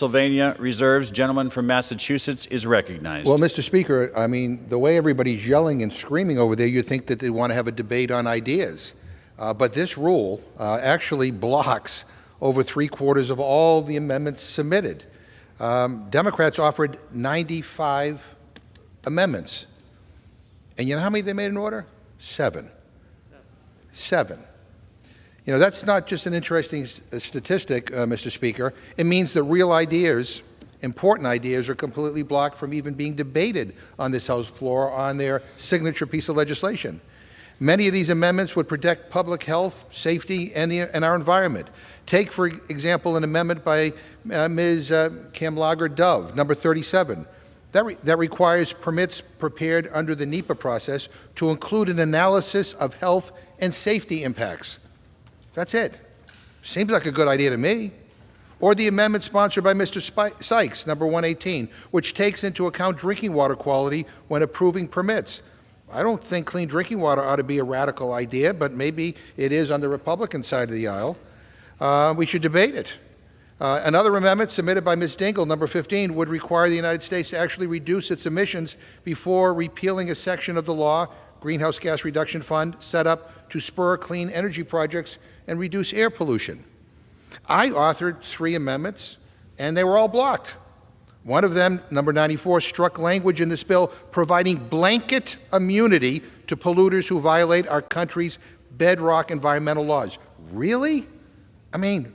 Pennsylvania reserves. Gentleman from Massachusetts is recognized. Well, Mr. Speaker, I mean, the way everybody's yelling and screaming over there, you'd think that they want to have a debate on ideas. But this rule actually blocks over 3/4 of all the amendments submitted. Democrats offered 95 amendments. And you know how many they made in order? 7. 7. You know, that's not just an interesting statistic, Mr. Speaker. It means that real ideas, important ideas, are completely blocked from even being debated on this House floor on their signature piece of legislation. Many of these amendments would protect public health, safety, and our environment. Take, for example, an amendment by Ms. Kamlager-Dove, number 37. That requires permits prepared under the NEPA process to include an analysis of health and safety impacts. That's it. Seems like a good idea to me. Or the amendment sponsored by Mr. Sykes, number 118, which takes into account drinking water quality when approving permits. I don't think clean drinking water ought to be a radical idea, but maybe it is on the Republican side of the aisle. We should debate it. Another amendment submitted by Ms. Dingell, number 15, would require the United States to actually reduce its emissions before repealing a section of the law, Greenhouse Gas Reduction Fund, set up to spur clean energy projects and reduce air pollution. I authored 3 amendments, and they were all blocked. One of them, number 94, struck language in this bill providing blanket immunity to polluters who violate our country's bedrock environmental laws. Really? I mean,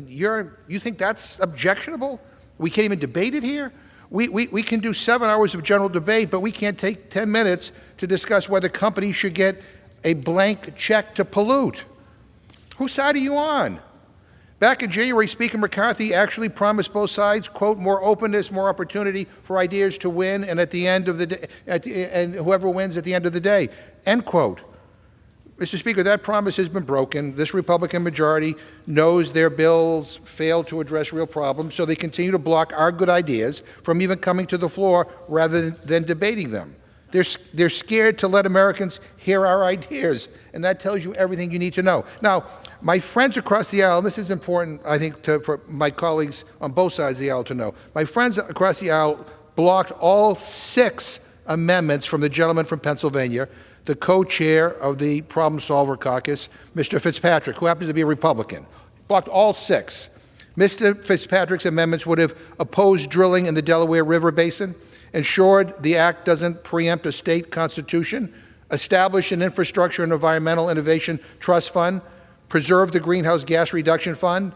you think that's objectionable? We can't even debate it here? We can do 7 hours of general debate, but we can't take 10 minutes to discuss whether companies should get a blank check to pollute. Whose side are you on? Back in January, Speaker McCarthy actually promised both sides, quote, more openness, more opportunity for ideas to win, and at the end of the day, and whoever wins at the end of the day, end quote. Mr. Speaker, that promise has been broken. This Republican majority knows their bills fail to address real problems, so they continue to block our good ideas from even coming to the floor rather than debating them. They're scared to let Americans hear our ideas, and that tells you everything you need to know. Now, my friends across the aisle, and this is important, I think, for my colleagues on both sides of the aisle to know, my friends across the aisle blocked all 6 amendments from the gentleman from Pennsylvania, the co-chair of the Problem Solver Caucus, Mr. Fitzpatrick, who happens to be a Republican. Blocked all 6. Mr. Fitzpatrick's amendments would have opposed drilling in the Delaware River Basin, ensured the act doesn't preempt a state constitution, established an infrastructure and environmental innovation trust fund, preserved the Greenhouse Gas Reduction Fund,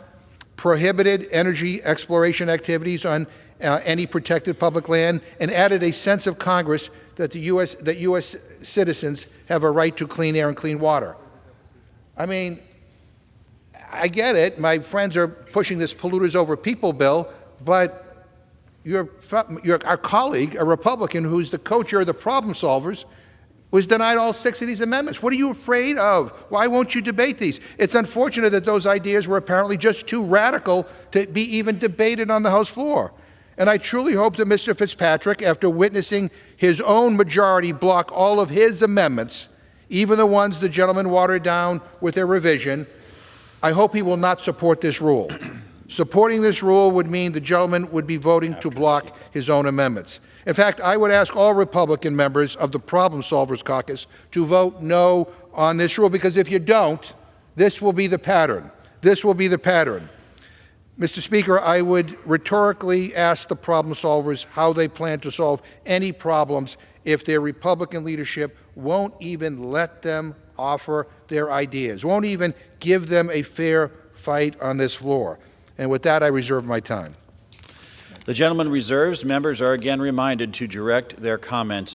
prohibited energy exploration activities on any protected public land, and added a sense of Congress that U.S. citizens have a right to clean air and clean water. I mean, I get it. My friends are pushing this Polluters Over People bill, but our colleague, a Republican who's the co-chair of the Problem Solvers, was denied all 6 of these amendments. What are you afraid of? Why won't you debate these? It's unfortunate that those ideas were apparently just too radical to be even debated on the House floor. And I truly hope that Mr. Fitzpatrick, after witnessing his own majority block all of his amendments, even the ones the gentleman watered down with their revision, I hope he will not support this rule. Supporting this rule would mean the gentleman would be voting to block his own amendments. In fact, I would ask all Republican members of the Problem Solvers Caucus to vote no on this rule, because if you don't, this will be the pattern. This will be the pattern. Mr. Speaker, I would rhetorically ask the problem solvers how they plan to solve any problems if their Republican leadership won't even let them offer their ideas, won't even give them a fair fight on this floor. And with that, I reserve my time. The gentleman reserves. Members are again reminded to direct their comments